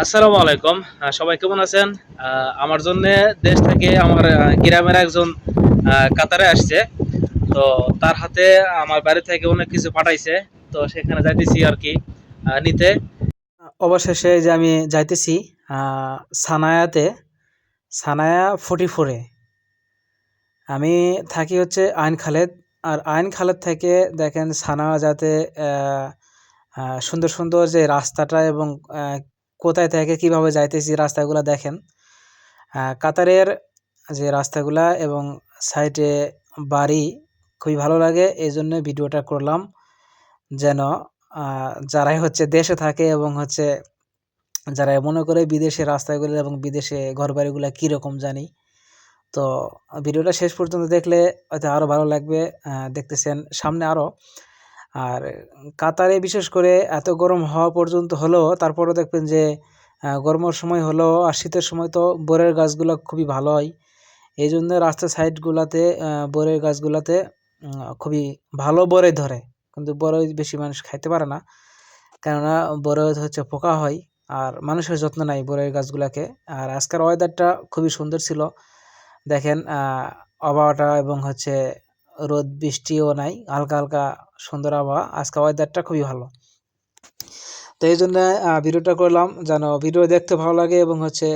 আসসালামু আলাইকুম। সবাই কেমন আছেন? আমার জন্য দেশ থেকে আমার গ্রামের একজন কাতারে আসছে। তো তার হাতে আমার বাড়ি থেকে অনেক কিছু পাঠাইছে। তো সেখানে যাইতেছি আর কি নিতে। অবশেষে যে আমি যাইতেছি আহ, সানায়াতে, সানায়া 44-এ। আমি থাকি হচ্ছে আইন খালেদ। আর আইন খালেদ থেকে দেখেন সানায়া যাতে আহ, সুন্দর সুন্দর যে রাস্তাটা এবং আহ, কোথায় থেকে কিভাবে যাইতেছি রাস্তাগুলা দেখেন। কাতারের যে রাস্তাগুলা এবং সাইডে বাড়ি খুবই ভালো লাগে, এই জন্য ভিডিওটা করলাম। যেন যারাই হচ্ছে দেশে থাকে এবং হচ্ছে যারা মনে করে বিদেশে রাস্তাগুলো এবং বিদেশে ঘরবাড়িগুলো কীরকম জানি। তো ভিডিওটা শেষ পর্যন্ত দেখলে হয়তো আরও ভালো লাগবে। দেখতেছেন সামনে আরও। আর কাতারে বিশেষ করে এত গরম হওয়া পর্যন্ত হলেও তারপরেও দেখবেন যে গরমের সময় হলেও আর শীতের সময় তো বরের গাছগুলো খুবই ভালো হয়। এই জন্য রাস্তার সাইডগুলোতে বরের গাছগুলোতে খুবই ভালো বরে ধরে। কিন্তু বরই বেশি মানুষ খাইতে পারে না, কেননা বরে হচ্ছে পোকা হয় আর মানুষের যত্ন নাই বরের গাছগুলাকে। আর আজকের ওয়েদারটা খুবই সুন্দর ছিল। দেখেন আবহাওয়াটা এবং হচ্ছে রোদ বৃষ্টিও নাই, হালকা হালকা সুন্দর আবহাওয়া। আজকে ওয়েদারটা খুবই ভালো। তো এই জন্য ভিডিওটা করলাম যেন ভিডিও দেখতে ভালো লাগে এবং হচ্ছে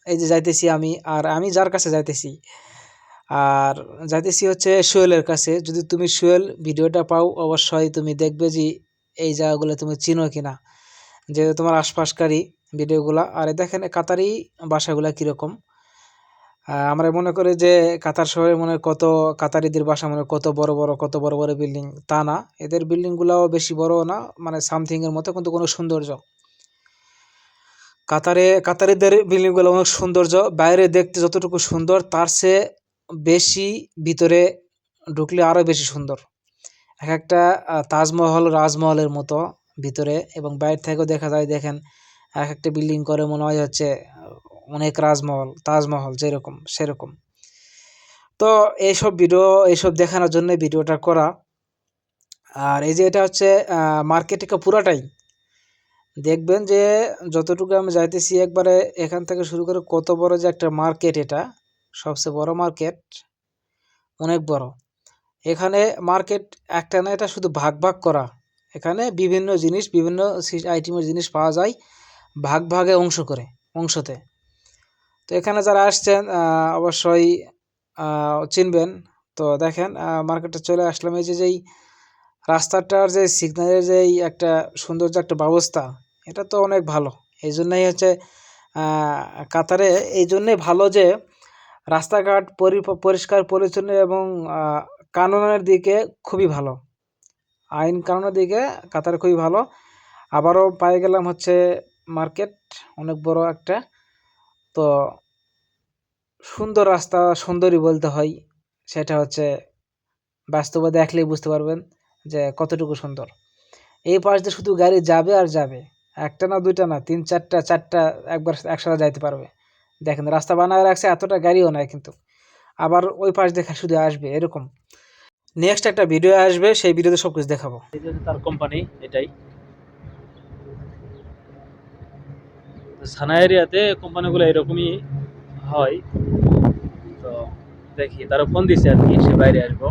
এই যে যাইতেছি আমি, আর আমি যার কাছে যাইতেছি আর যাইতেছি হচ্ছে সোহেলের কাছে। যদি তুমি সোহেল ভিডিওটা পাও অবশ্যই তুমি দেখবে যে এই জায়গাগুলো তুমি চিনো কিনা, যেহেতু তোমার আশপাশকারী ভিডিওগুলা। আর দেখেন কাতারি বাসাগুলা কীরকম। আমরা মনে করি যে কাতার শহরে মনে হয় কত কাতারিদের বাসা মনে হয় কত বড় বড় বিল্ডিং, তা না। এদের বিল্ডিংগুলাও বেশি বড় না, মানে সামথিং এর মতো, কিন্তু কোনো সৌন্দর্য। কাতারিদের বিল্ডিংগুলো অনেক সৌন্দর্য, বাইরে দেখতে যতটুকু সুন্দর তার চেয়ে বেশি ভিতরে ঢুকলে আরও বেশি সুন্দর। এক একটা তাজমহল রাজমহলের মতো ভিতরে, এবং বাইরে থেকেও দেখা যায়। দেখেন এক একটা বিল্ডিং করে মনে হয় হচ্ছে অনেক রাজমহল তাজমহল যেরকম সেরকম। তো এইসব দেখানোর জন্য ভিডিওটা করা। আর এই যে এটা হচ্ছে মার্কেটে পুরাটাই দেখবেন যে যতটুকু আমি যাইতেছি একবারে এখান থেকে শুরু করে কত বড় যে একটা মার্কেট, এটা সবচেয়ে বড় মার্কেট, অনেক বড়। এখানে মার্কেট একটা না, এটা শুধু ভাগ ভাগ করা। এখানে বিভিন্ন জিনিস বিভিন্ন আইটেমের জিনিস পাওয়া যায় ভাগ ভাগে অংশতে। তো এখানে যারা আসছেন অবশ্যই চিনবেন। তো দেখেন মার্কেটে চলে আসলাম। এই যে যেই রাস্তাটার যে সিগন্যালের যেই একটা সৌন্দর্য একটা ব্যবস্থা, এটা তো অনেক ভালো। এই জন্যই হচ্ছে কাতারে এই জন্যে ভালো যে রাস্তাঘাট পরিষ্কার পরিচ্ছন্ন এবং কানুনের দিকে খুবই ভালো। আইন কানুনের দিকে কাতার খুবই ভালো। আবারও পাই গেলাম হচ্ছে মার্কেট অনেক বড় একটা। তো সুন্দর রাস্তা, সুন্দরই বলতে হয়। সেটা হচ্ছে বাস্তবে দেখলেই বুঝতে পারবেন যে কতটুকু সুন্দর। এই পাশ দিয়ে শুধু গাড়ি যাবে আর যাবে, একটা না দুইটা না, তিন চারটা চারটা একবার একসাথে যাইতে পারবে। দেখেন রাস্তা বানায় রাখছে, এতটা গাড়িও নাই কিন্তু। আবার ওই পাশ দেখে শুধু আসবে এরকম। নেক্সট একটা ভিডিও আসবে, সেই ভিডিওতে সবকিছু দেখাবো। এই যে তার কোম্পানি এটাই, সানা এরিয়াতে কোম্পানিগুলো এরকমই হয়। তো দেখি তারা ফোন দিছে আর কি, সে বাইরে আসবো।